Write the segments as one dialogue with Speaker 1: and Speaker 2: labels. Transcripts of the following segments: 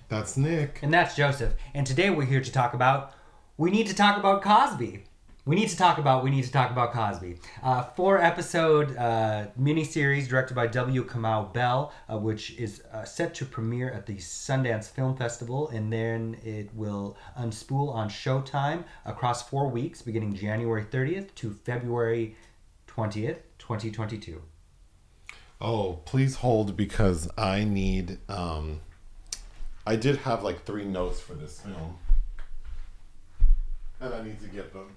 Speaker 1: That's Nick.
Speaker 2: And that's Joseph. And today we're here to talk about, we need to talk about Cosby. We need to talk about Cosby. 4-episode miniseries directed by Kamau Bell, which is set to premiere at the Sundance Film Festival, and then it will unspool on Showtime across 4 weeks, beginning January 30th to February 20th, 2022.
Speaker 1: Oh, please hold because I need... I did have like 3 notes for this film. And I need to get them.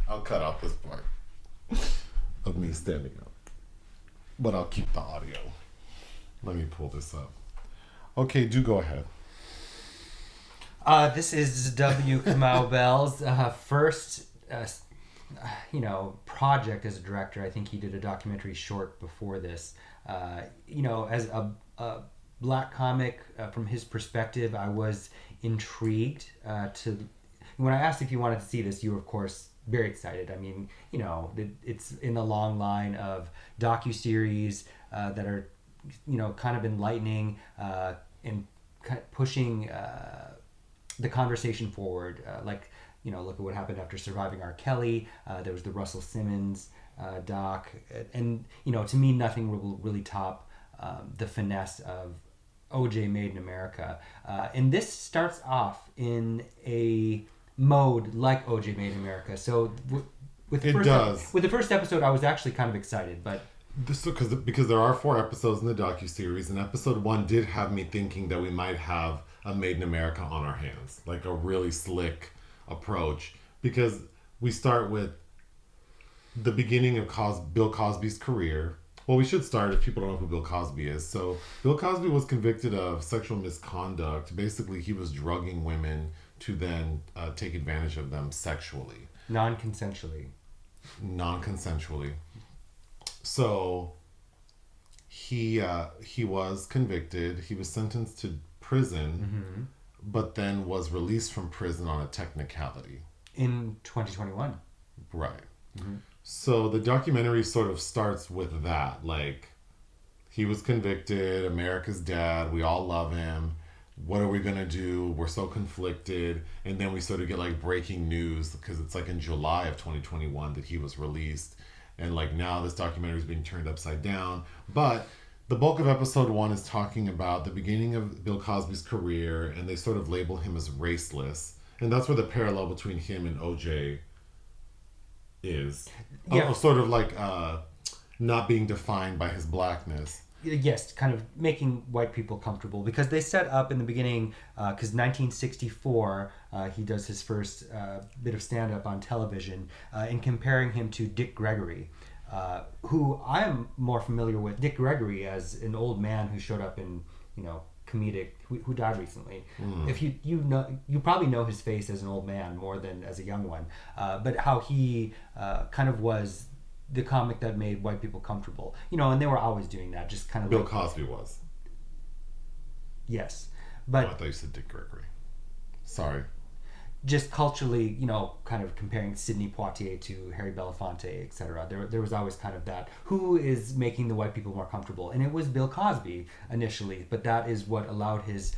Speaker 1: I'll cut out this part of me standing up, but I'll keep the audio. Let me pull this up. Okay, do go ahead.
Speaker 2: This is Kamau Bell's first, project as a director. I think he did a documentary short before this. As a black comic, from his perspective, I was intrigued to. When I asked if you wanted to see this, you were, of course, very excited. I mean, it's in the long line of docuseries that are, kind of enlightening and kind of pushing the conversation forward. Look at what happened after Surviving R. Kelly. There was the Russell Simmons doc. And, to me, nothing will really top the finesse of OJ Made in America. And this starts off in a mode like OJ Made in America. So with the first episode, I was actually kind of excited, but
Speaker 1: because there are 4 episodes in the docuseries, and episode 1 did have me thinking that we might have a Made in America on our hands, like a really slick approach, because we start with the beginning of Bill Cosby's career. Well, we should start if people don't know who Bill Cosby is. So Bill Cosby was convicted of sexual misconduct. Basically, he was drugging women to then take advantage of them sexually.
Speaker 2: Non-consensually.
Speaker 1: So he was convicted. He was sentenced to prison, but then was released from prison on a technicality.
Speaker 2: In 2021.
Speaker 1: Right. Mm-hmm. So the documentary sort of starts with that. Like, he was convicted, America's dad, we all love him. What are we going to do? We're so conflicted. And then we sort of get like breaking news because it's like in July of 2021 that he was released. And like now this documentary is being turned upside down. But the bulk of episode 1 is talking about the beginning of Bill Cosby's career, and they sort of label him as raceless. And that's where the parallel between him and OJ is.
Speaker 2: Yeah.
Speaker 1: Sort of like not being defined by his blackness.
Speaker 2: Yes, kind of making white people comfortable, because they set up in the beginning, because 1964, he does his first bit of stand-up on television, and comparing him to Dick Gregory, who I am more familiar with. Dick Gregory as an old man who showed up in, comedic, who died recently. If you probably know his face as an old man more than as a young one, but how he kind of was the comic that made white people comfortable, and they were always doing that, just kind of.
Speaker 1: Bill Cosby was.
Speaker 2: Yes, but
Speaker 1: I thought you said Dick Gregory. Sorry.
Speaker 2: Just culturally, kind of comparing Sidney Poitier to Harry Belafonte, etc. There was always kind of that. Who is making the white people more comfortable? And it was Bill Cosby initially, but that is what allowed his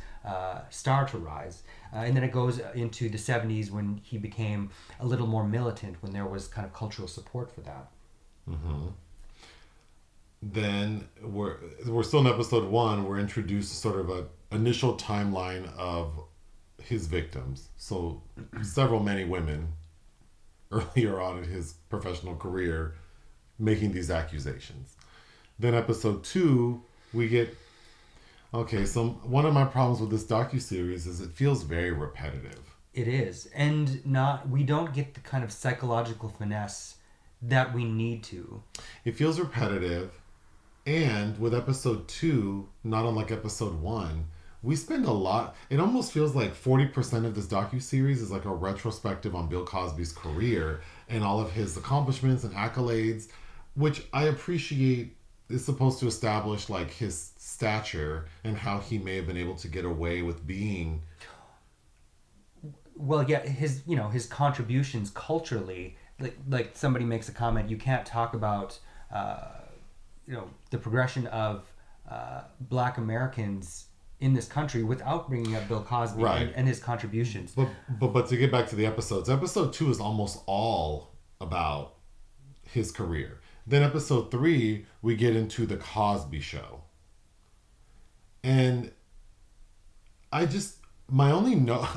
Speaker 2: star to rise. And then it goes into the 70s when he became a little more militant, when there was kind of cultural support for that.
Speaker 1: Mm-hmm. Then we're still in episode 1. We're introduced to sort of an initial timeline of his victims. So many women earlier on in his professional career making these accusations. Then episode 2, we get... Okay, so one of my problems with this docuseries is it feels very repetitive.
Speaker 2: It is. And we don't get the kind of psychological finesse that we need to.
Speaker 1: It feels repetitive. And with episode 2, not unlike episode 1, we spend a lot. It almost feels like 40% of this docuseries is like a retrospective on Bill Cosby's career and all of his accomplishments and accolades, which I appreciate is supposed to establish like his stature and how he may have been able to get away with being.
Speaker 2: Well, yeah, his contributions culturally, like somebody makes a comment, you can't talk about, the progression of Black Americans in this country without bringing up Bill Cosby
Speaker 1: Right.
Speaker 2: and his contributions.
Speaker 1: But to get back to the episodes, episode 2 is almost all about his career. Then episode 3, we get into the Cosby Show. And I just, my only note,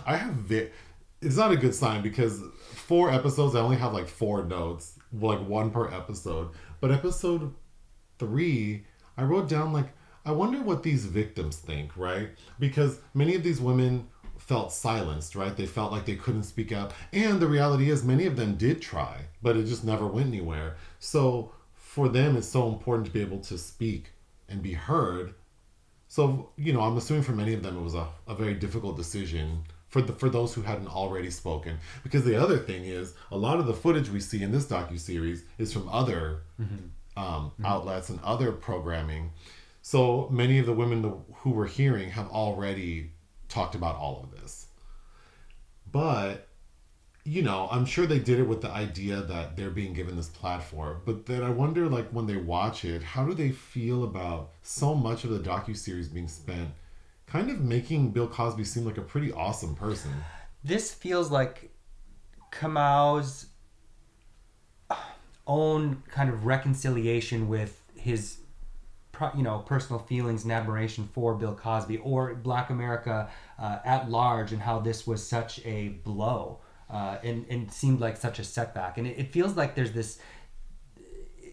Speaker 1: it's not a good sign because 4 episodes, I only have like 4 notes, like 1 per episode. But episode 3, I wrote down like, I wonder what these victims think, right? Because many of these women felt silenced, right? They felt like they couldn't speak out. And the reality is many of them did try, but it just never went anywhere. So for them, it's so important to be able to speak and be heard. So, I'm assuming for many of them, it was a very difficult decision for those who hadn't already spoken. Because the other thing is, a lot of the footage we see in this docuseries is from other outlets and other programming. So many of the women who we're hearing have already talked about all of this. But, I'm sure they did it with the idea that they're being given this platform. But then I wonder, like, when they watch it, how do they feel about so much of the docuseries being spent kind of making Bill Cosby seem like a pretty awesome person?
Speaker 2: This feels like Kamau's own kind of reconciliation with his personal feelings and admiration for Bill Cosby or Black America at large, and how this was such a blow and seemed like such a setback. And it feels like there's this,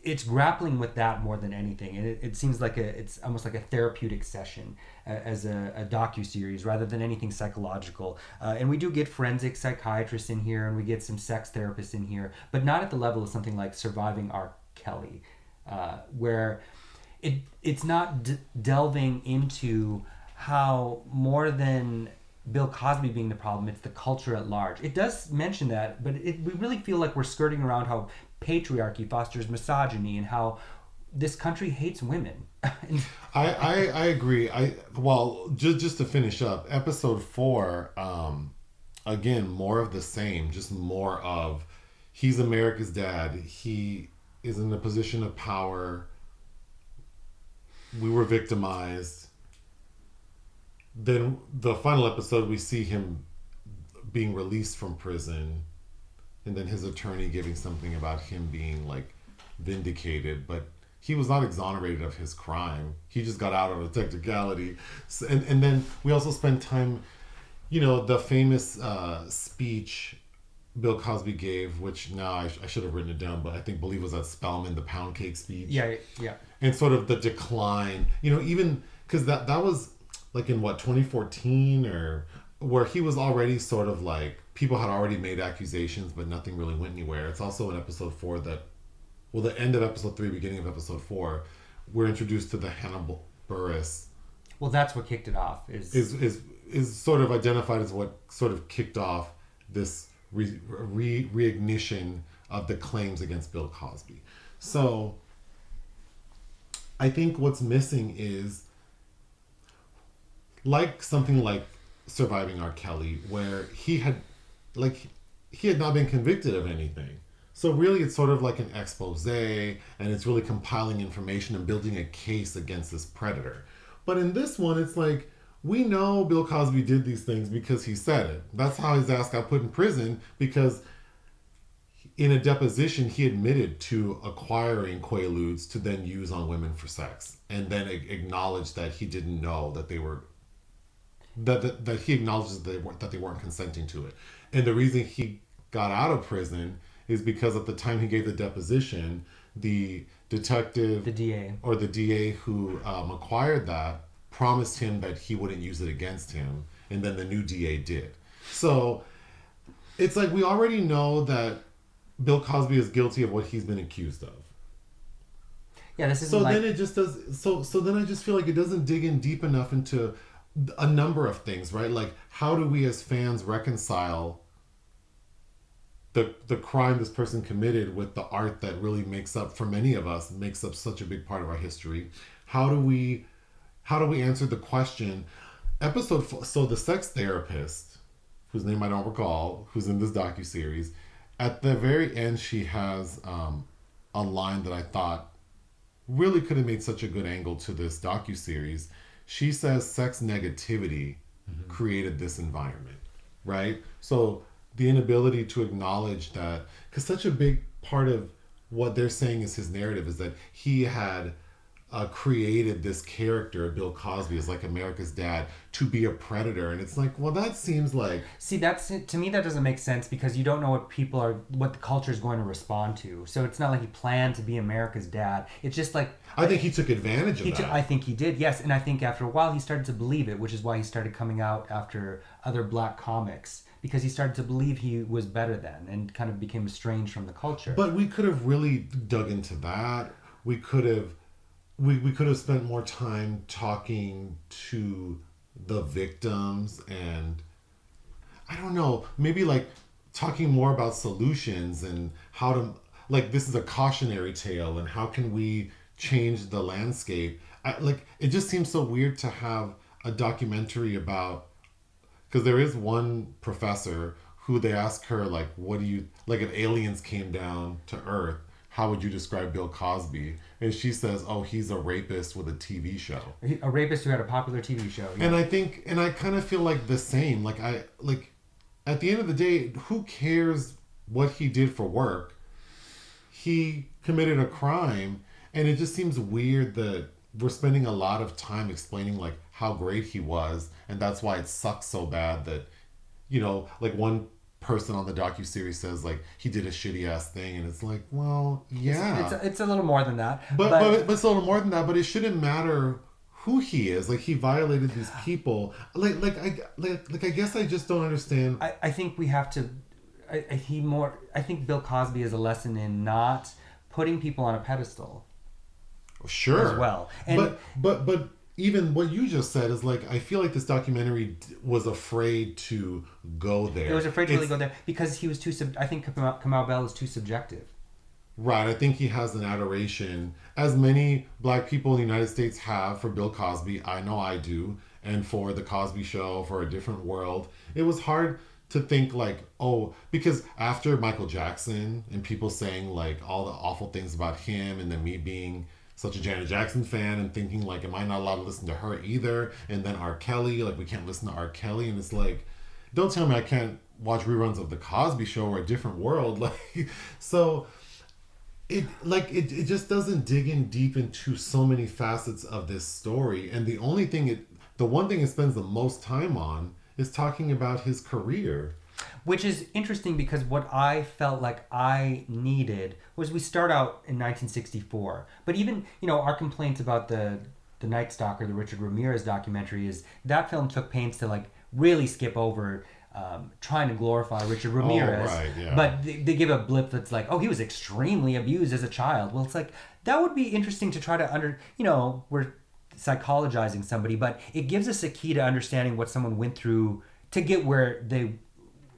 Speaker 2: it's grappling with that more than anything. And it seems like it's almost like a therapeutic session as a docuseries rather than anything psychological. And we do get forensic psychiatrists in here, and we get some sex therapists in here, but not at the level of something like Surviving R. Kelly, where it's not delving into how more than Bill Cosby being the problem, it's the culture at large. It does mention that, but we really feel like we're skirting around how patriarchy fosters misogyny and how this country hates women.
Speaker 1: I agree. Just to finish up, episode 4, again, more of the same, just more of, he's America's dad. He is in a position of power. We were victimized. Then the final episode, we see him being released from prison, and then his attorney giving something about him being like vindicated, but he was not exonerated of his crime. He just got out of a technicality. And then we also spent time, the famous speech Bill Cosby gave, which now I should have written it down, but I believe was at Spelman, the pound cake speech.
Speaker 2: Yeah.
Speaker 1: And sort of the decline, even because that was like in 2014, or where he was already sort of like, people had already made accusations, but nothing really went anywhere. It's also in episode 4 the end of episode 3, beginning of episode 4, we're introduced to the Hannibal Buress.
Speaker 2: Well, that's what kicked it off.
Speaker 1: Is sort of identified as what sort of kicked off this reignition of the claims against Bill Cosby. So I think what's missing is like something like Surviving R. Kelly, where he had not been convicted of anything. So really it's sort of like an expose, and it's really compiling information and building a case against this predator. But in this one, it's like, we know Bill Cosby did these things because he said it. That's how his ass got put in prison, because in a deposition, he admitted to acquiring quaaludes to then use on women for sex, and then acknowledged that he didn't know that they were, that he acknowledges that they weren't consenting to it. And the reason he got out of prison is because at the time he gave the deposition, the detective,
Speaker 2: the DA
Speaker 1: who acquired that promised him that he wouldn't use it against him, and then the new DA did. So it's like, we already know that Bill Cosby is guilty of what he's been accused of.
Speaker 2: Yeah, this is
Speaker 1: so then it just does. So then I just feel like it doesn't dig in deep enough into a number of things, right? Like, how do we as fans reconcile the crime this person committed with the art that really makes up, for many of us, makes up such a big part of our history? How do we answer the question? So the sex therapist, whose name I don't recall, who's in this docuseries, at the very end, she has a line that I thought really could have made such a good angle to this docuseries. she says sex negativity created this environment, right? So the inability to acknowledge that, because such a big part of what they're saying is his narrative is that he had created this character, Bill Cosby, as like America's dad, to be a predator, and it's like, well, that seems like,
Speaker 2: see, that's to me that doesn't make sense because you don't know what the culture is going to respond to. So it's not like he planned to be America's dad. It's just like
Speaker 1: I think he took advantage of that.
Speaker 2: I think he did, yes, and I think after a while he started to believe it, which is why he started coming out after other black comics. Because he started to believe he was better then and kind of became estranged from the culture.
Speaker 1: But we could have really dug into that. We could have spent more time talking to the victims, and I don't know, maybe like talking more about solutions and how to, like, this is a cautionary tale and how can we change the landscape. It just seems so weird to have a documentary about, because there is one professor who they ask her, like, what do you, like, if aliens came down to Earth, how would you describe Bill Cosby? And she says, oh, he's a rapist with a TV show.
Speaker 2: A rapist who had a popular TV show.
Speaker 1: Yeah. And I kind of feel like the same. Like, at the end of the day, who cares what he did for work? He committed a crime, and it just seems weird that we're spending a lot of time explaining, like, how great he was, and that's why it sucks so bad that, you know, like, one person on the docuseries says, like, he did a shitty ass thing, and it's like, well, yeah,
Speaker 2: it's a little more than that,
Speaker 1: but it's a little more than that. But it shouldn't matter who he is. Like, he violated these people. I guess I just don't understand.
Speaker 2: I think we have to. I think Bill Cosby is a lesson in not putting people on a pedestal.
Speaker 1: Sure.
Speaker 2: As well, and
Speaker 1: but even what you just said is like, I feel like this documentary was afraid to go there.
Speaker 2: It was afraid to really go there because he was too. I think Kamau Bell is too subjective.
Speaker 1: Right. I think he has an adoration, as many black people in the United States have, for Bill Cosby. I know I do, and for the Cosby Show, for A Different World. It was hard to think like, oh, because after Michael Jackson and people saying like all the awful things about him, and then me being such a Janet Jackson fan and thinking like, am I not allowed to listen to her either? And then R. Kelly, like, we can't listen to R. Kelly, and it's like, don't tell me I can't watch reruns of The Cosby Show or A Different World. Like, so it just doesn't dig in deep into so many facets of this story. And the one thing it spends the most time on is talking about his career.
Speaker 2: Which is interesting because what I felt like I needed was, we start out in 1964. But even, you know, our complaints about the Night Stalker, the Richard Ramirez documentary, is that film took pains to like really skip over trying to glorify Richard Ramirez.
Speaker 1: Oh, right, yeah.
Speaker 2: But they give a blip that's like, oh, he was extremely abused as a child. Well, it's like, that would be interesting to try to we're psychologizing somebody, but it gives us a key to understanding what someone went through to get where they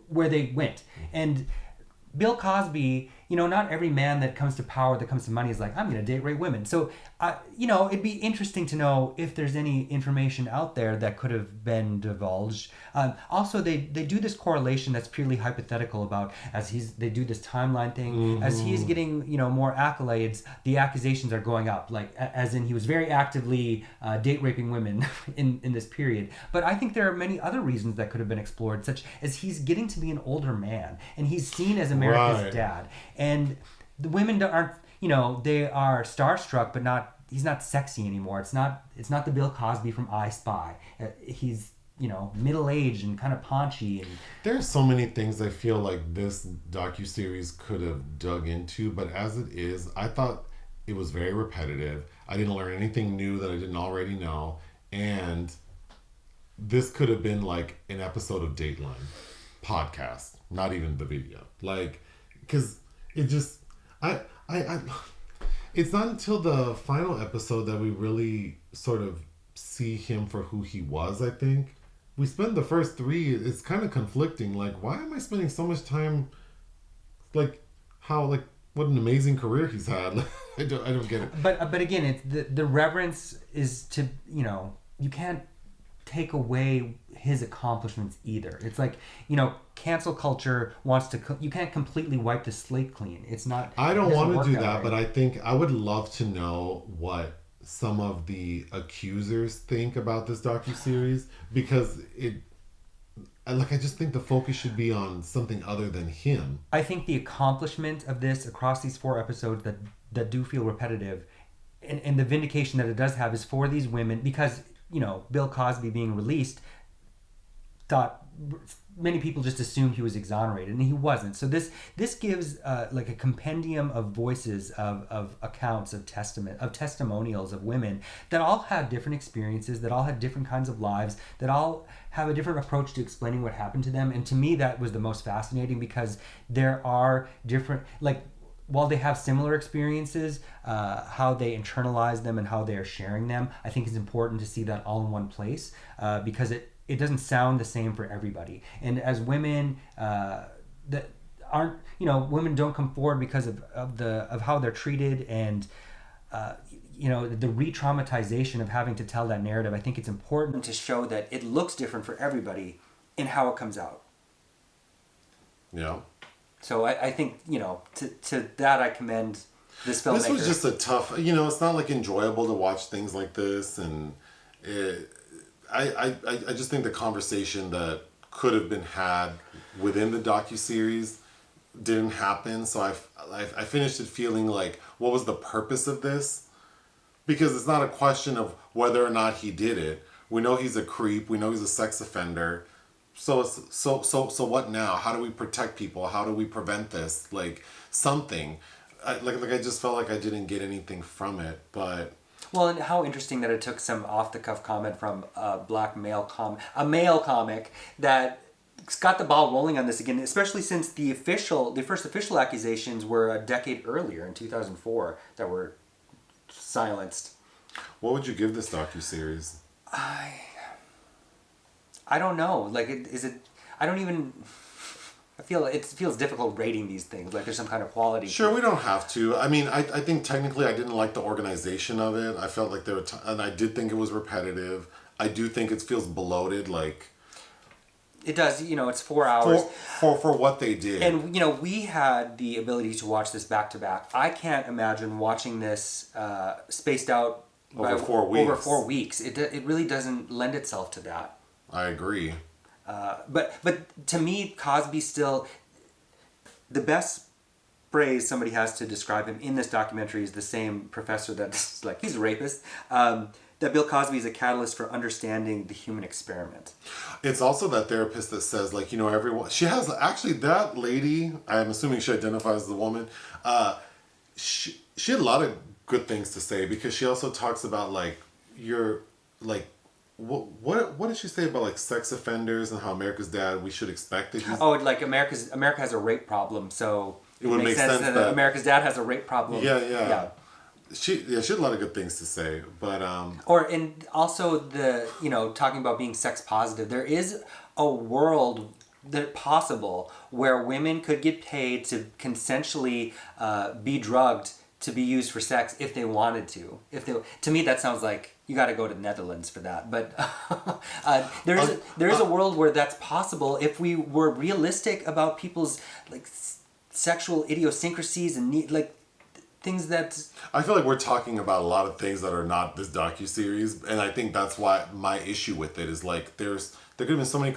Speaker 2: went. And Bill Cosby, you know, not every man that comes to power, that comes to money, is like, I'm going to date rape women. So, it'd be interesting to know if there's any information out there that could have been divulged. Also, they do this correlation that's purely hypothetical about, they do this timeline thing, mm-hmm. as he's getting, more accolades, the accusations are going up, like, as in he was very actively date raping women in this period. But I think there are many other reasons that could have been explored, such as he's getting to be an older man, and he's seen as America's dad. And the women aren't, they are starstruck, but he's not sexy anymore. It's not the Bill Cosby from I Spy. He's, middle-aged and kind of paunchy. And
Speaker 1: there's so many things I feel like this docuseries could have dug into, but as it is, I thought it was very repetitive. I didn't learn anything new that I didn't already know. And this could have been like an episode of Dateline podcast, not even the video. Like, because it just, it's not until the final episode that we really sort of see him for who he was, I think. We spend the first three, it's kind of conflicting. Like, why am I spending so much time, like, what an amazing career he's had. I don't get it.
Speaker 2: But again, it's the reverence is to, you can't take away his accomplishments either. It's like, cancel culture wants to, you can't completely wipe the slate clean. It's not,
Speaker 1: I don't want to do that, but I think I would love to know what some of the accusers think about this docuseries, because I just think the focus should be on something other than him.
Speaker 2: I think the accomplishment of this across these 4 episodes that do feel repetitive, and the vindication that it does have is for these women, because Bill Cosby being released, thought many people just assumed he was exonerated, and he wasn't. So this gives like a compendium of voices, of accounts, of testimonials of women that all had different experiences, that all had different kinds of lives, that all have a different approach to explaining what happened to them. And to me, that was the most fascinating, because there are different, like, while they have similar experiences, how they internalize them and how they are sharing them, I think is important to see that all in one place, because it doesn't sound the same for everybody. And as women that aren't, women don't come forward because of how they're treated, and the re-traumatization of having to tell that narrative. I think it's important to show that it looks different for everybody in how it comes out.
Speaker 1: Yeah.
Speaker 2: So I think, to that I commend this filmmaker.
Speaker 1: This was just a tough, it's not like enjoyable to watch things like this, and I just think the conversation that could have been had within the docuseries didn't happen. So I finished it feeling like, what was the purpose of this? Because it's not a question of whether or not he did it. We know he's a creep. We know he's a sex offender. So what now? How do we protect people? How do we prevent this? Like, something. I just felt like I didn't get anything from it, but.
Speaker 2: Well, and how interesting that it took some off-the-cuff comment from a male comic that got the ball rolling on this again, especially since the first official accusations were a decade earlier in 2004 that were silenced.
Speaker 1: What would you give this docuseries?
Speaker 2: I don't know. Like, I don't even. I feel it feels difficult rating these things. Like there's some kind of quality.
Speaker 1: Sure, we don't have to. I mean, I think technically I didn't like the organization of it. I felt like there were, and I did think it was repetitive. I do think it feels bloated. Like
Speaker 2: it does. It's 4 hours
Speaker 1: for what they did.
Speaker 2: And we had the ability to watch this back to back. I can't imagine watching this spaced out
Speaker 1: over 4 weeks.
Speaker 2: Over 4 weeks, it really doesn't lend itself to that.
Speaker 1: I agree.
Speaker 2: But to me, Cosby still, the best phrase somebody has to describe him in this documentary is the same professor that's like, he's a rapist, that Bill Cosby is a catalyst for understanding the human experiment.
Speaker 1: It's also that therapist that says, like, everyone, she has, actually, that lady, I'm assuming she identifies as a woman, she had a lot of good things to say, because she also talks about, like, what did she say about, like, sex offenders and how America's Dad, we should expect it?
Speaker 2: Like America has a rape problem, so it would make sense that America's Dad has a rape problem.
Speaker 1: Yeah. She had a lot of good things to say, but
Speaker 2: and also the talking about being sex positive. There is a world that possible where women could get paid to consensually be drugged to be used for sex if they wanted to. To me, that sounds like you got to go to the Netherlands for that. But there is a world where that's possible if we were realistic about people's like sexual idiosyncrasies and things that.
Speaker 1: I feel like we're talking about a lot of things that are not this docuseries, and I think that's why my issue with it is like there could have been so many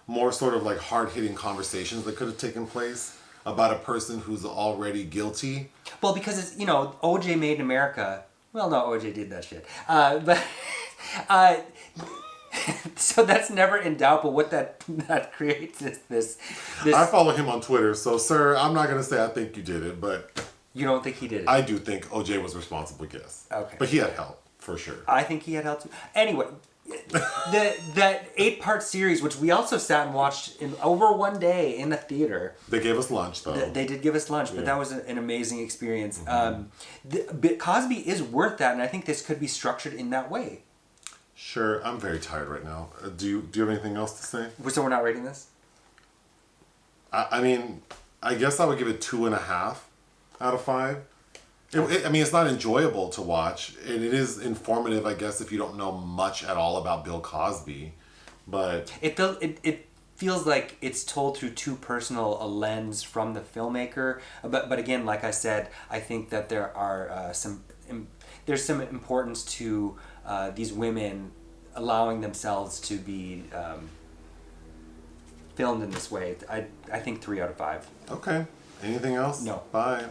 Speaker 1: more sort of like hard hitting conversations that could have taken place about a person who's already guilty.
Speaker 2: Well, because it's OJ Made in America. Well, no, OJ did that shit, but so that's never in doubt. But what that creates is this.
Speaker 1: I follow him on Twitter, so sir, I'm not gonna say I think you did it, but
Speaker 2: you don't think he did it.
Speaker 1: I do think OJ was responsible, yes.
Speaker 2: Okay,
Speaker 1: but he had help for sure.
Speaker 2: I think he had help too. Anyway. That 8-part series, which we also sat and watched in over one day in the theater.
Speaker 1: They gave us lunch, though.
Speaker 2: They did give us lunch, but that was an amazing experience. Mm-hmm. Cosby is worth that, and I think this could be structured in that way.
Speaker 1: Sure, I'm very tired right now. Do you have anything else to say?
Speaker 2: So we're not rating this?
Speaker 1: I mean, I guess I would give it 2.5 out of 5. It's not enjoyable to watch, and it is informative, I guess, if you don't know much at all about Bill Cosby, but
Speaker 2: it feels like it's told through too personal a lens from the filmmaker. But again, like I said, I think that there are there's some importance to these women allowing themselves to be filmed in this way. I think 3 out of 5.
Speaker 1: Okay. Anything else?
Speaker 2: No.
Speaker 1: Bye.